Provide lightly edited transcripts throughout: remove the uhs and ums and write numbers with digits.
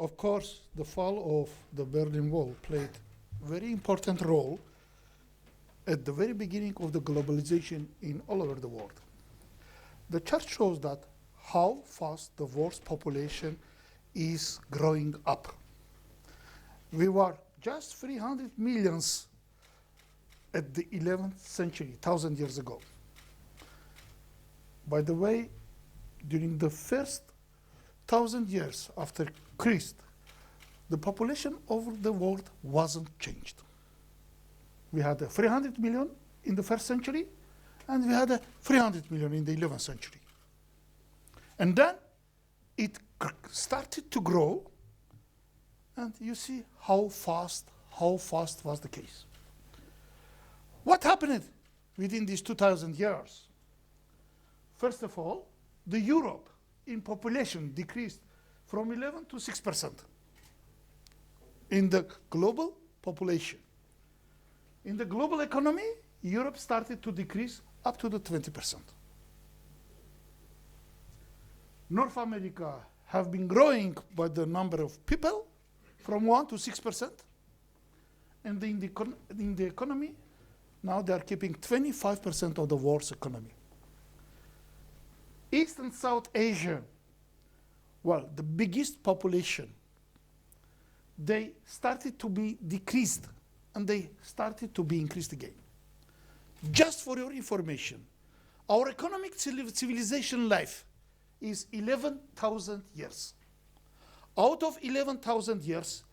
Of course, the fall of the Berlin Wall played a very important role at the very beginning of the globalization in all over the world. The chart shows that how fast the world's population is growing up. We were just 300 millions at the 11th century, 1,000 years ago. By the way, during the first 1,000 years after Christ, the population of the world wasn't changed. We had 300 million in the first century, and we had 300 million in the 11th century. And then it started to grow, and you see how fast was the case. What happened within these 2,000 years? First of all, the Europe in population decreased from 11 to 6% in the global population. In the global economy, Europe started to decrease up to the 20%. North America have been growing by the number of people from 1 to 6%. And in the economy, now they are keeping 25% of the world's economy. East and South Asia, well, the biggest population, they started to be decreased and they started to be increased again. Just for your information, our economic civilization life is 11,000 years. Out of 11,000 years,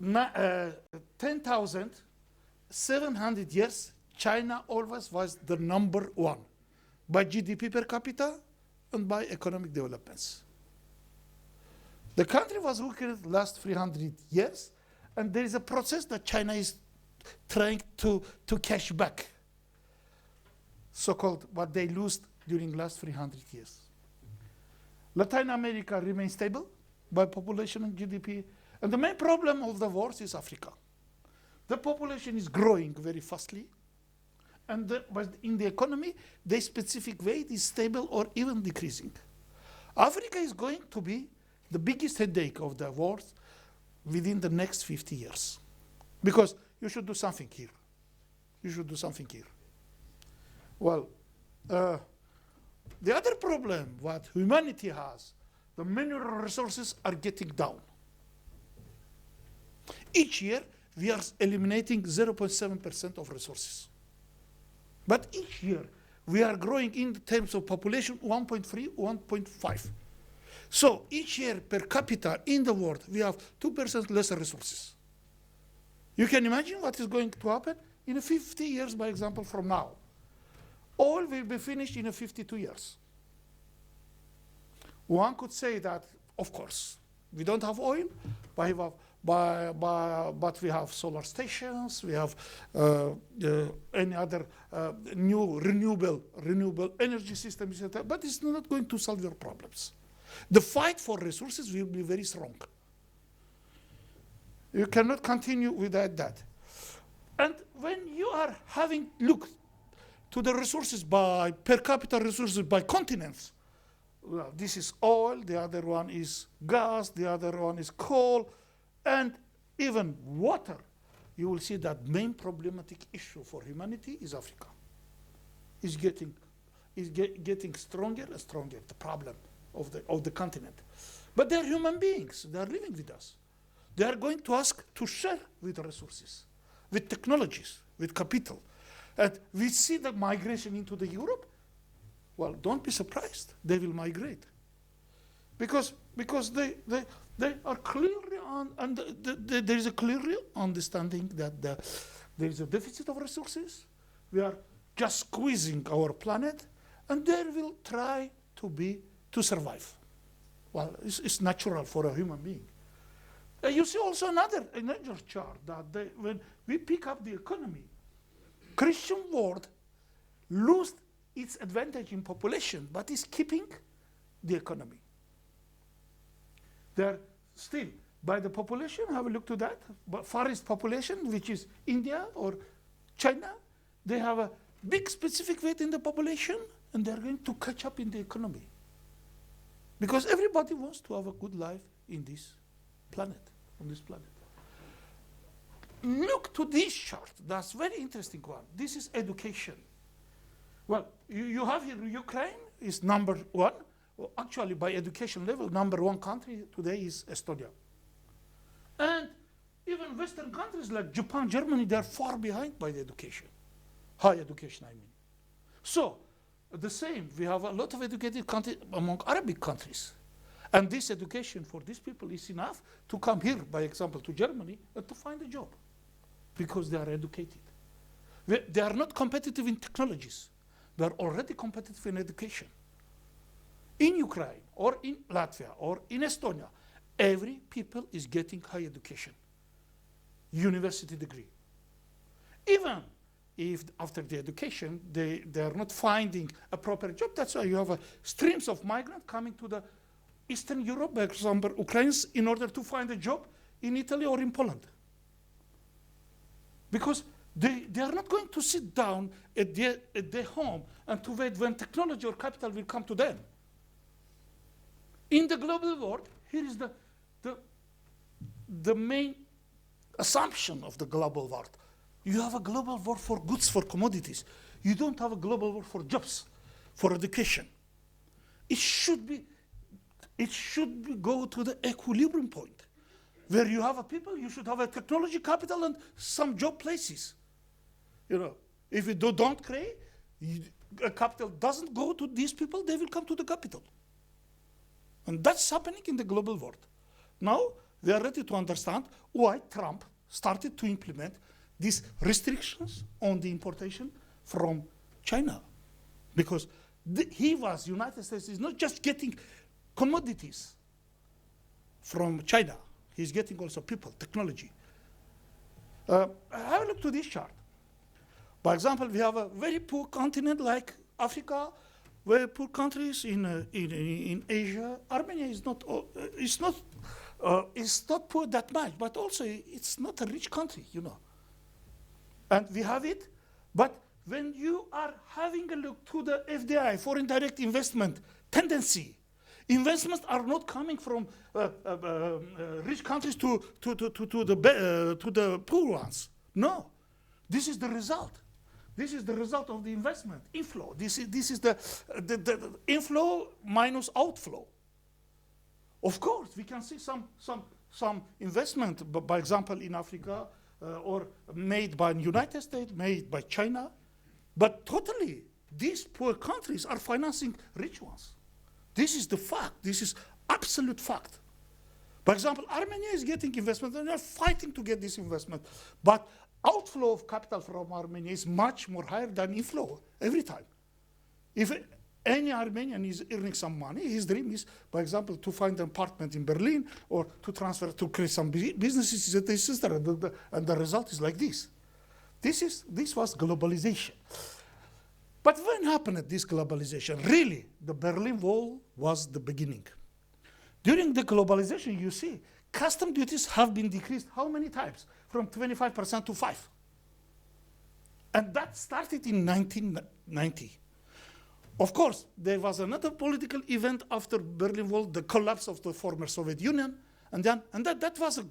10,700 years, China always was the number one by GDP per capita and by economic developments. The country was looking at the last 300 years, and there is a process that China is trying to cash back, so-called what they lost during last 300 years. Latin America remains stable by population and GDP, and the main problem of the world is Africa. The population is growing very fastly, and but in the economy, the specific weight is stable or even decreasing. Africa is going to be the biggest headache of the world within the next 50 years. Because you should do something here. You should do something here. Well, the other problem what humanity has, the mineral resources are getting down. Each year, we are eliminating 0.7% of resources. But each year, we are growing in terms of population 1.3, 1.5. So each year per capita in the world, we have 2% less resources. You can imagine what is going to happen in 50 years, by example, from now. Oil will be finished in 52 years. One could say that, of course, we don't have oil, but we have solar stations, we have any other new renewable energy system, etc. But it's not going to solve your problems. The fight for resources will be very strong. You cannot continue without that. And when you are having looked to the resources by per capita resources by continents, well, this is oil, the other one is gas, the other one is coal, and even water, you will see that main problematic issue for humanity is Africa. Is getting stronger and stronger, the problem of the continent. But they are human beings, they are living with us. They are going to ask to share with the resources, with technologies, with capital. And we see the migration into the Europe. Well, don't be surprised, they will migrate. Because they are clearly on, and there is a clear understanding that there is a deficit of resources. We are just squeezing our planet, and they will try to survive. Well, it's natural for a human being. You see also another chart that when we pick up the economy, Christian world lost its advantage in population, but is keeping the economy. They're still, by the population, have a look to that, but farthest population, which is India or China, they have a big specific weight in the population, and they're going to catch up in the economy. Because everybody wants to have a good life in this planet, on this planet. Look to this chart. That's very interesting one. This is education. Well, you have here Ukraine is number one. Well, actually, by education level, number one country today is Estonia. And even Western countries like Japan, Germany, they're far behind by the education. High education, I mean. So, the same, we have a lot of educated countries among Arabic countries. And this education for these people is enough to come here, by example, to Germany, and to find a job, because they are educated. They are not competitive in technologies. They are already competitive in education. In Ukraine, or in Latvia, or in Estonia, every people is getting higher education, university degree. Even if after the education, they are not finding a proper job, that's why you have streams of migrants coming to the Eastern Europe, for example, Ukrainians, in order to find a job in Italy or in Poland. Because they are not going to sit down at their home and to wait when technology or capital will come to them. In the global world, here is the main assumption of the global world. You have a global war for goods, for commodities. You don't have a global war for jobs, for education. It should go to the equilibrium point. Where you have a people, you should have a technology capital and some job places. You know, if you don't create, a capital doesn't go to these people, they will come to the capital. And that's happening in the global world. Now, we are ready to understand why Trump started to implement these restrictions on the importation from China. Because United States is not just getting commodities from China, he's getting also people, technology. Have a look to this chart. For example, we have a very poor continent like Africa, very poor countries in Asia. Armenia is not poor that much, but also it's not a rich country, you know. And we have it, but when you are having a look to the FDI, foreign direct investment tendency, investments are not coming from rich countries to the poor ones. No, this is the result. This is the result of the investment inflow. This is the inflow minus outflow. Of course, we can see some investment, by example, in Africa, or made by the United States, made by China, but totally, these poor countries are financing rich ones. This is the fact. This is absolute fact. For example, Armenia is getting investment, and they are fighting to get this investment, but outflow of capital from Armenia is much more higher than inflow every time. If any Armenian is earning some money, his dream is, for example, to find an apartment in Berlin or to transfer, to create some businesses, and the result is like this. This was globalization. But when happened this globalization? Really, the Berlin Wall was the beginning. During the globalization, you see, custom duties have been decreased how many times? From 25% to 5%. And that started in 1990. Of course, there was another political event after Berlin Wall, the collapse of the former Soviet Union, and that was a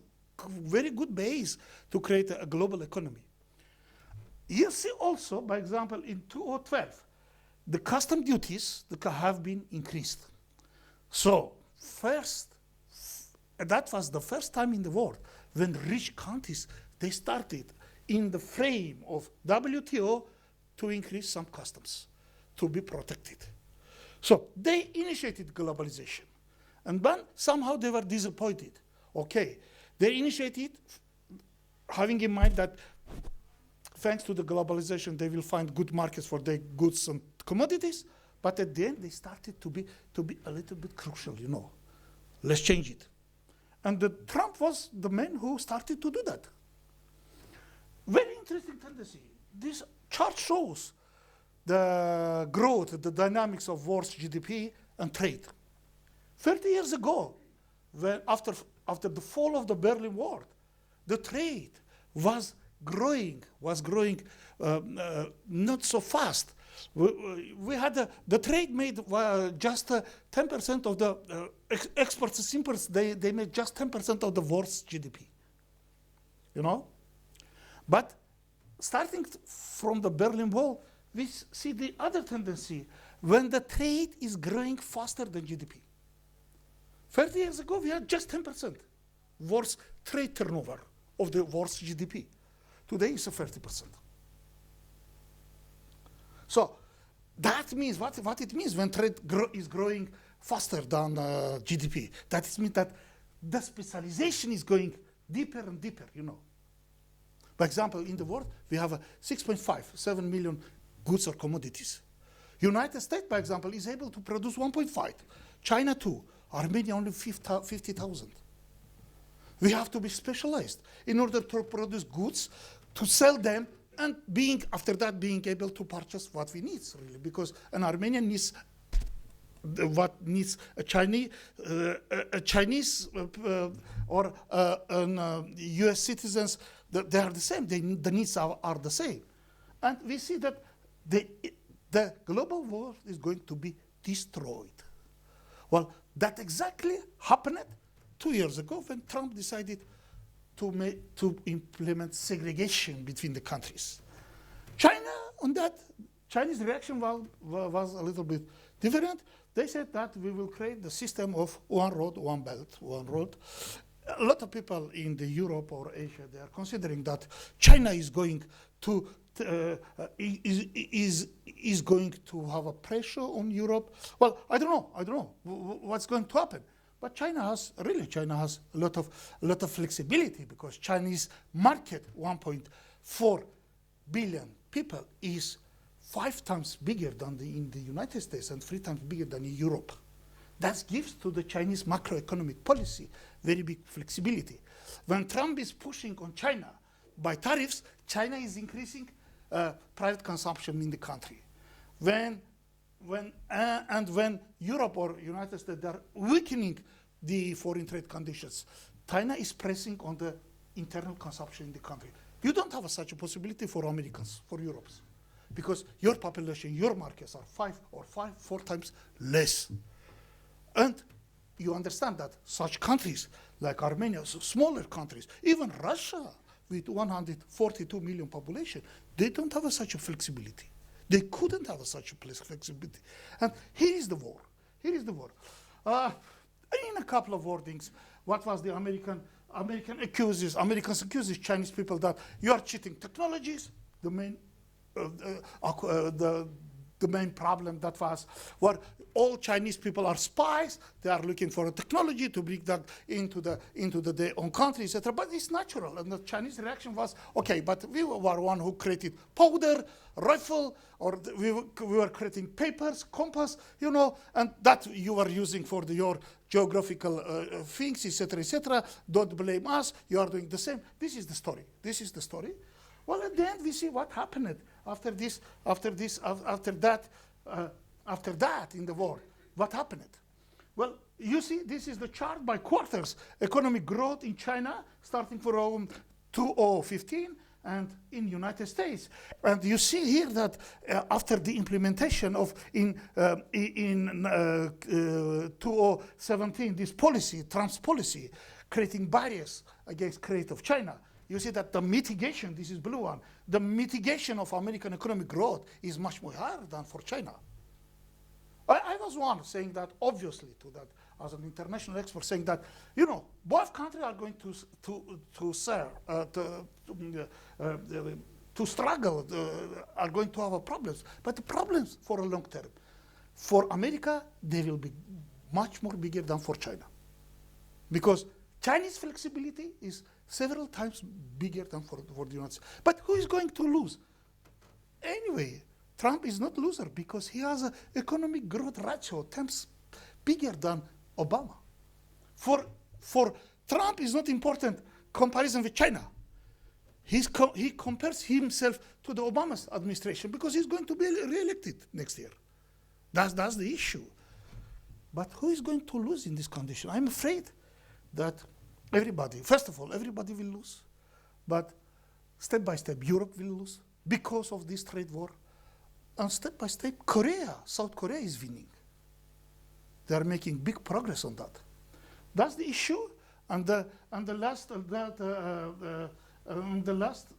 very good base to create a global economy. You see also, by example, in 2012, the custom duties have been increased. So that was the first time in the world when rich countries, they started in the frame of WTO to increase some customs, to be protected. So they initiated globalization. And then somehow they were disappointed. Okay, they initiated having in mind that thanks to the globalization, they will find good markets for their goods and commodities, but at the end, they started to be a little bit crucial, you know. Let's change it. And Trump was the man who started to do that. Very interesting tendency. This chart shows the growth, the dynamics of world's GDP and trade. 30 years ago, when after the fall of the Berlin Wall, the trade was was growing not so fast. We had the trade made just 10% of the exports and imports. They made just 10% of the world's GDP. You know, but starting from the Berlin Wall, we see the other tendency when the trade is growing faster than GDP. 30 years ago, we had just 10% world's trade turnover of the world's GDP. Today, it's 30%. So that means what it means when trade is growing faster than GDP. That means that the specialization is going deeper and deeper, you know. For example, in the world, we have 7 million goods or commodities. United States, for example, is able to produce 1.5. China 2. Armenia only 50,000. We have to be specialized in order to produce goods, to sell them, and after that being able to purchase what we need, really, because an Armenian needs what needs a Chinese or U.S. citizens. They are the same. The needs are the same, and we see that the global world is going to be destroyed. Well, that exactly happened 2 years ago when Trump decided to implement segregation between the countries. China, on that, Chinese reaction was a little bit different. They said that we will create the system of one road, one belt, one road. A lot of people in the Europe or Asia, they are considering that China is going to is going to have a pressure on Europe. Well, I don't know what's going to happen. But China has a lot of flexibility, because Chinese market, 1.4 billion people, is 5 times bigger than in the United States and 3 times bigger than in Europe. That gives to the Chinese macroeconomic policy very big flexibility. When Trump is pushing on China by tariffs, China is increasing private consumption in the country. When Europe or United States are weakening the foreign trade conditions, China is pressing on the internal consumption in the country. You don't have such a possibility for Americans, for Europeans, because your population, your markets are 4 times less. And you understand that such countries like Armenia, smaller countries, even Russia with 142 million population, they don't have such a flexibility. They couldn't have such a flexibility. And here is the war. In a couple of wordings, what was the Americans accuses Chinese people that you are cheating technologies. The main problem that was all Chinese people are spies. They are looking for a technology to bring that into their own country, etc. But it's natural, and the Chinese reaction was, okay, but we were one who created powder, rifle, or we were creating papers, compass, you know, and that you were using for your geographical things, etc., etc. Don't blame us. You are doing the same. This is the story. Well, at the end, we see what happened after that in the war. What happened? Well, you see, this is the chart by quarters. Economic growth in China, starting from 2015, and in United States. And you see here that after the implementation of in 2017, this policy, Trump's policy, creating barriers against trade of China, you see that the mitigation, this is blue one, the mitigation of American economic growth is much more higher than for China. I was one saying that, obviously, to that as an international expert, saying that, you know, both countries are going to struggle, are going to have problems, but the problems for a long term. For America, they will be much more bigger than for China, because Chinese flexibility is several times bigger than for the United States. But who is going to lose? Anyway, Trump is not loser because he has an economic growth ratio times bigger than Obama. For Trump, is not important comparison with China. He compares himself to the Obama's administration because he's going to be re-elected next year. That's the issue. But who is going to lose in this condition? I'm afraid that everybody will lose. But step by step, Europe will lose because of this trade war. And step by step, South Korea is winning. They are making big progress on that. That's the issue. And the last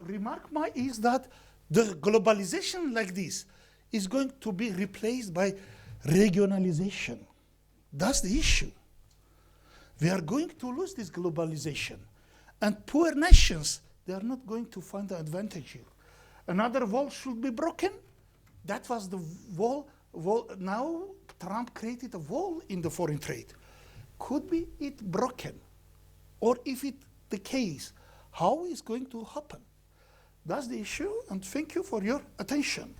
remark is that the globalization like this is going to be replaced by regionalization. That's the issue. We are going to lose this globalization. And poor nations, they are not going to find the advantage here. Another wall should be broken. That was the wall. Now Trump created a wall in the foreign trade. Could be it broken? Or if it the case, how is going to happen? That's the issue, and thank you for your attention.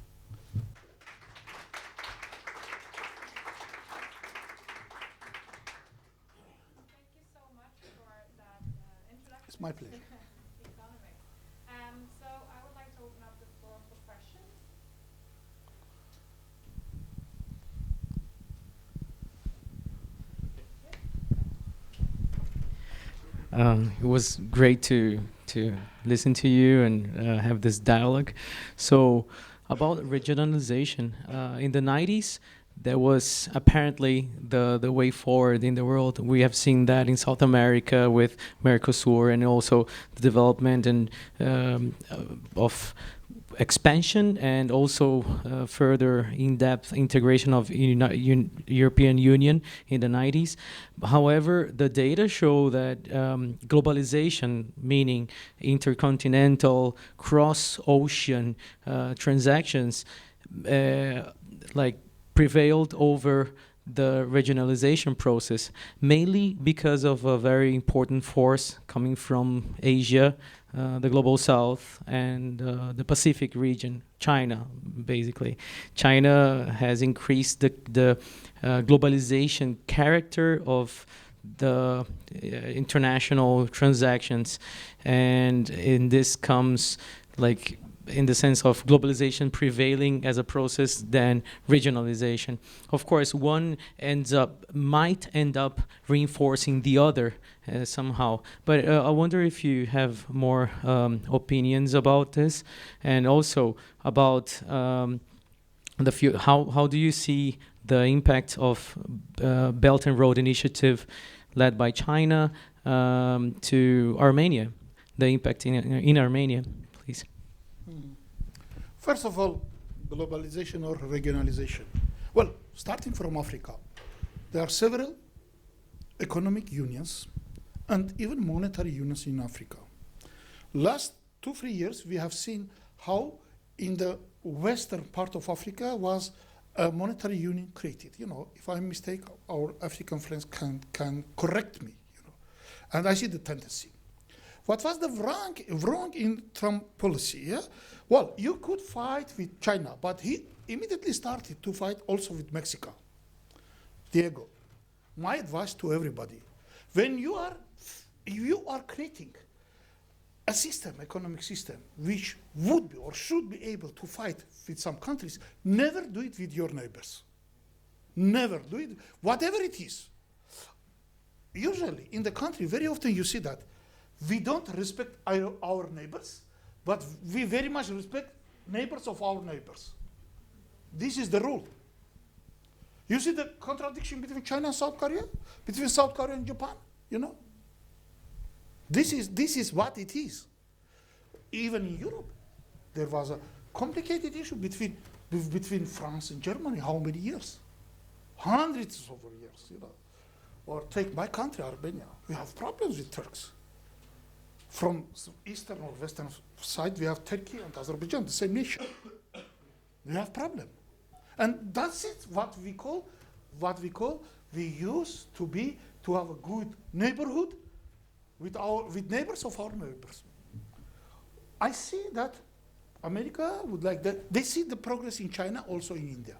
Thank you so much for that introduction. It's my pleasure. Economy. So I would like to open up the floor for questions. It was great to listen to you and have this dialogue. So about regionalization, in the 90s, there was apparently the way forward in the world. We have seen that in South America with Mercosur, and also the development and of expansion, and also further in-depth integration of European Union in the 90s. However, the data show that globalization, meaning intercontinental, cross-ocean transactions, prevailed over the regionalization process, mainly because of a very important force coming from Asia, the Global South, and the Pacific region, China, basically. China has increased the globalization character of the international transactions, and in this comes in the sense of globalization prevailing as a process than regionalization. Of course, one might end up reinforcing the other somehow. But I wonder if you have more opinions about this, and also about how do you see the impact of Belt and Road Initiative led by China to Armenia, the impact in Armenia, please. First of all, globalization or regionalization. Well, starting from Africa, there are several economic unions and even monetary unions in Africa. Last 2-3 years, we have seen how in the western part of Africa was a monetary union created. If I'm mistaken, our African friends can correct me. And I see the tendency. What was the wrong in Trump policy? Yeah? Well, you could fight with China, but he immediately started to fight also with Mexico. Diego, my advice to everybody, when you are creating a economic system, which would be or should be able to fight with some countries, never do it with your neighbors. Never do it, whatever it is. Usually in the country, very often you see that we don't respect our neighbors, but we very much respect neighbors of our neighbors. This is the rule. You see the contradiction between China and South Korea? Between South Korea and Japan? This is what it is. Even in Europe, there was a complicated issue between France and Germany. How many years? Hundreds of years, Or take my country, Armenia. We have problems with Turks. From eastern or western side, we have Turkey and Azerbaijan, the same nation. We have problem. And that's it, we used to have a good neighborhood with neighbors of our neighbors. I see that America would like that. They see the progress in China, also in India.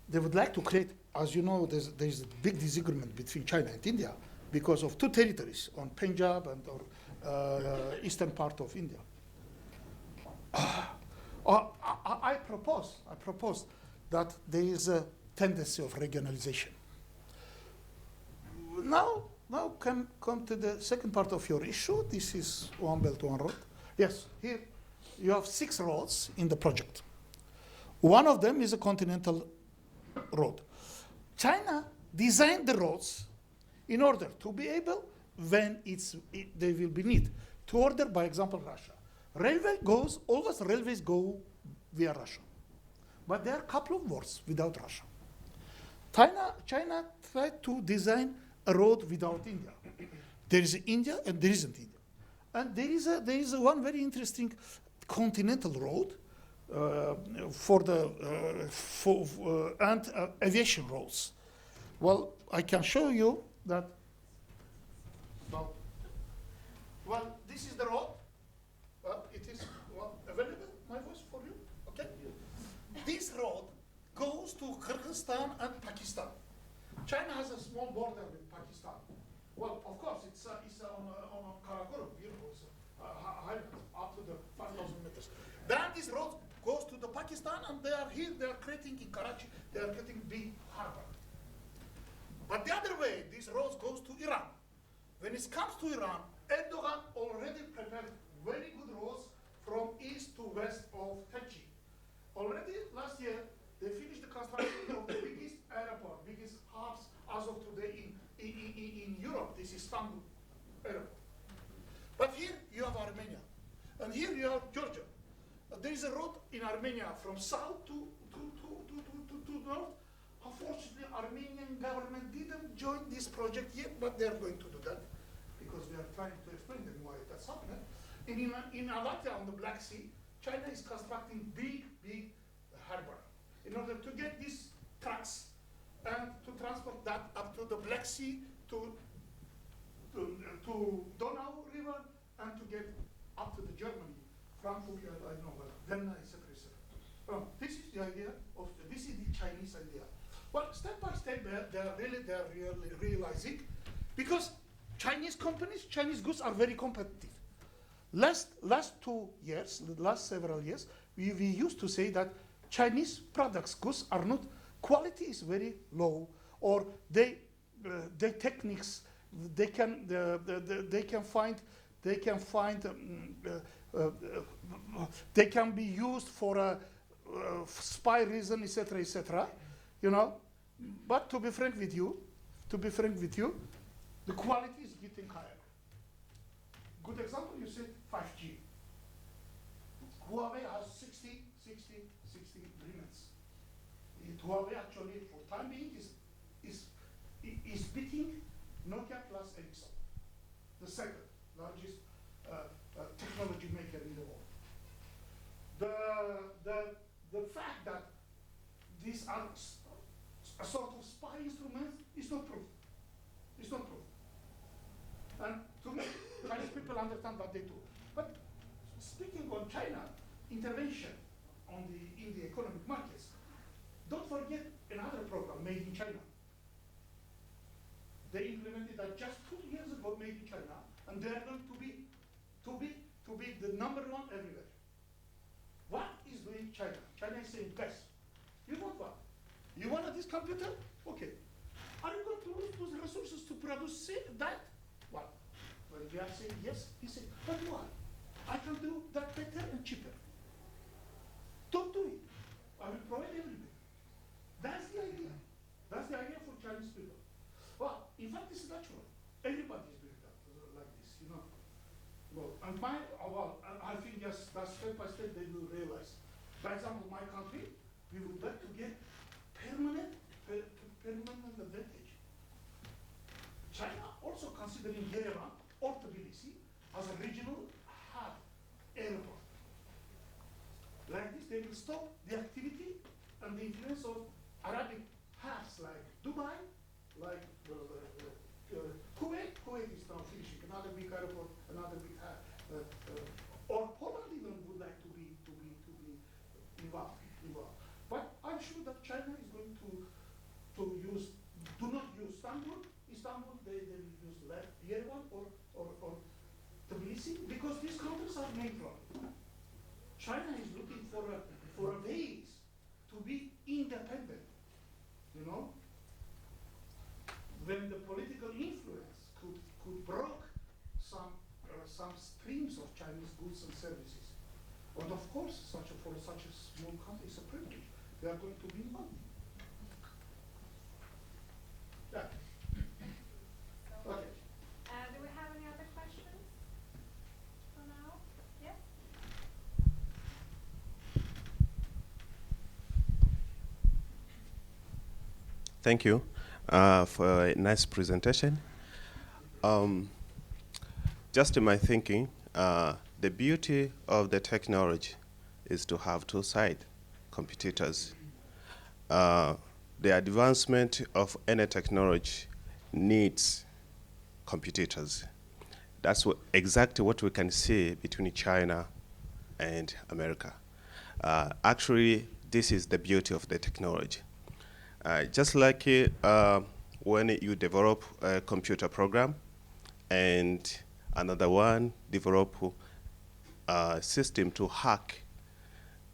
They would like to create, as you know, there's a big disagreement between China and India because of two territories on Punjab and eastern part of India. I propose that there is a tendency of regionalization. Now, now come to the second part of your issue. This is One Belt, One Road. Yes, here you have 6 roads in the project. One of them is a continental road. China designed the roads in order to be able, when they will be need, to order, by example, Russia. Always railways go via Russia. But there are a couple of words without Russia. China tried to design a road without India. There is India and there isn't India. And there is one very interesting continental road and aviation roads. Well, I can show you that. Well, this is the road. It is available, my voice for you, okay? This road goes to Kyrgyzstan and Pakistan. China has a small border with Pakistan. Well, of course, it's on Karakorum, highland, up to the 5,000 meters. Then this road goes to the Pakistan, and they are creating in Karachi, they are creating big harbor. But the other way, this road goes to Iran. When it comes to Iran, Erdogan already prepared very good roads from east to west of Tachi. Already last year, they finished the construction of the biggest airport, biggest hubs as of today in Europe. This is Istanbul airport. But here you have Armenia, and here you have Georgia. There is a road in Armenia from south to north. Unfortunately, Armenian government didn't join this project yet, but they are going to do that because we are trying to explain them why that's happening. In Alatya on the Black Sea, China is constructing big harbor in order to get these trucks and to transport that up to the Black Sea to Donau River and to get up to the Germany, Frankfurt, I don't know, Vienna, etc. This is the idea this is the Chinese idea. Well, step by step, they are really realizing, because Chinese companies, Chinese goods are very competitive. Last several years, we used to say that Chinese products, goods are not, quality is very low, or their techniques, they can be used for a spy reason, etc., etc. You know, but to be frank with you, the quality is getting higher. Good example, you said 5G. Huawei has 60 agreements. Huawei actually, for time being, is beating Nokia plus Ericsson, the second largest technology maker in the world. The fact that these are a sort of spy instruments is not proof. It's not proof. And to me, Chinese people understand what they do. But speaking on China intervention in the economic markets, don't forget another program, Made in China. They implemented that just 2 years ago, Made in China, and they are going to be the number one everywhere. What is doing China? China is saying, guys, you want what? You want this computer? Okay. Are you going to use those resources to produce that? Well, when we are saying yes, he said, but why? I can do that better and cheaper. Don't do it. I will provide everything. That's the idea. That's the idea for Chinese people. Well, in fact, it's natural. Everybody is doing that like this, you know. Well, and I think yes, that step by step they will realize. For example, my country, we would like to get permanent advantage. China also considering Yerevan or Tbilisi as a regional hub airport. Like this, they will stop the activity and the influence of Arabic hubs like Dubai, like Kuwait. Kuwait is now finishing another big airport, another big hub, or Poland even would like to be involved. But I'm sure that China is going to do not use Istanbul. They will use Yerevan or Tbilisi, because these countries are neutral. China is looking for a ways to be independent. You know, when the political influence services. And of course, for such a small country, it's a privilege. They are going to be money. Yeah. So, Okay. do we have any other questions for now? Yes? Thank you for a nice presentation. Just in my thinking, the beauty of the technology is to have two sides, competitors. The advancement of any technology needs competitors. That's exactly what we can see between China and America. Actually, this is the beauty of the technology. Just like when you develop a computer program and another one develop a system to hack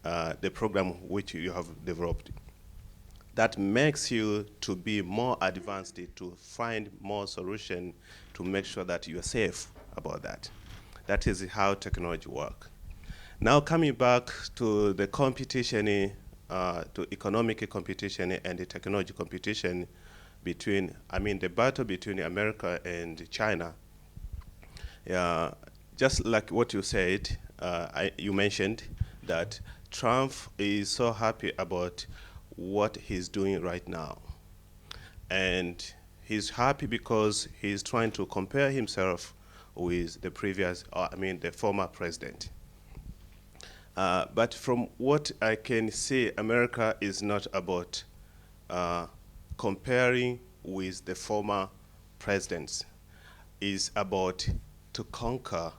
the program which you have developed. That makes you to be more advanced, to find more solution to make sure that you are safe about that. That is how technology works. Now coming back to the competition, to economic competition and the technology competition between, the battle between America and China. Just like what you said, you mentioned that Trump is so happy about what he's doing right now. And he's happy because he's trying to compare himself with the previous, the former president. But from what I can see, America is not about comparing with the former presidents. It's about to conquer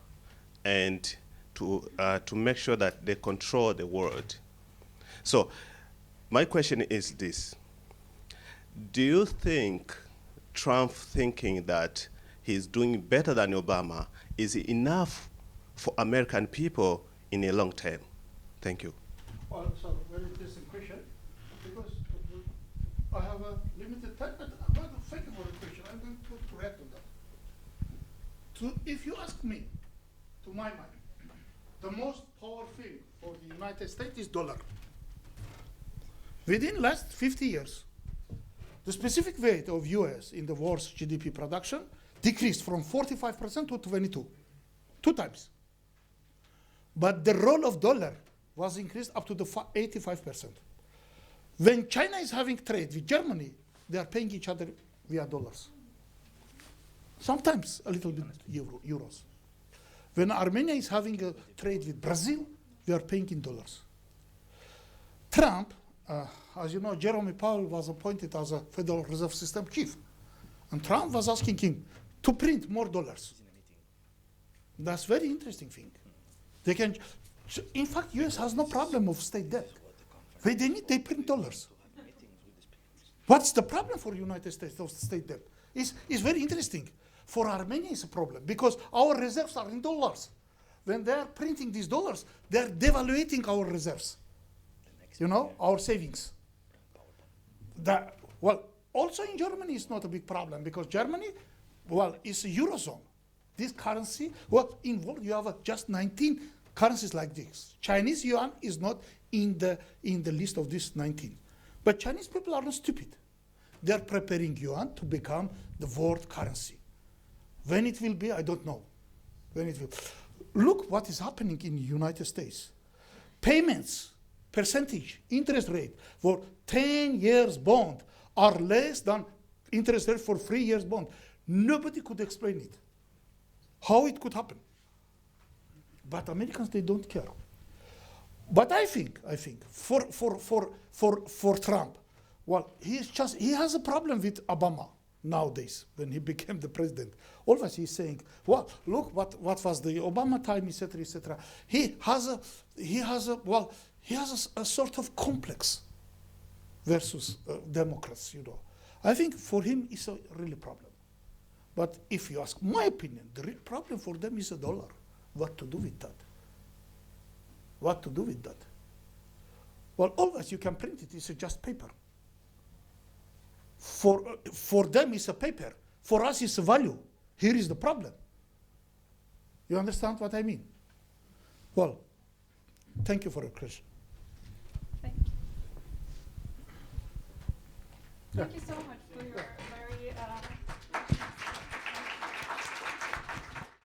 and to make sure that they control the world. So my question is this. Do you think Trump thinking that he's doing better than Obama is enough for American people in a long term? Thank you. Well, so very interesting question, because I have a limited time, but thank you for the question. I'm going to react on that. If you ask me, to my mind, the most powerful thing for the United States is dollar. Within last 50 years, the specific weight of US in the world's GDP production decreased from 45% to 22, 2 times. But the role of dollar was increased up to the 85%. When China is having trade with Germany, they are paying each other via dollars. Sometimes a little bit euros. When Armenia is having a trade with Brazil, they are paying in dollars. Trump, as you know, Jerome Powell was appointed as a Federal Reserve System chief. And Trump was asking him to print more dollars. That's very interesting thing. They can, in fact, US has no problem of state debt. When they need, they print dollars. What's the problem for United States of state debt? It's very interesting. For Armenia, it's a problem because our reserves are in dollars. When they are printing these dollars, they are devaluating our reserves. Our savings. Also in Germany, it's not a big problem because Germany, it's a Eurozone. This currency, involved, you have just 19 currencies like this. Chinese yuan is not in the list of these 19. But Chinese people are not stupid. They are preparing yuan to become the world currency. When it will be, I don't know. When it will. Look what is happening in the United States. Payments, percentage, interest rate for 10 years bond are less than interest rate for 3 years bond. Nobody could explain it. How it could happen. But Americans, they don't care. But I think for Trump, he has a problem with Obama nowadays when he became the president. Always he's saying, look what was the Obama time, etc., etc. He has a sort of complex versus Democrats, I think for him it's a really problem. But if you ask my opinion, the real problem for them is a dollar. What to do with that? What to do with that? Always you can print it, it's just paper. For them it's a paper. For us it's a value. Here is the problem. You understand what I mean? Well, thank you for your question. Thank you. Thank you so much for your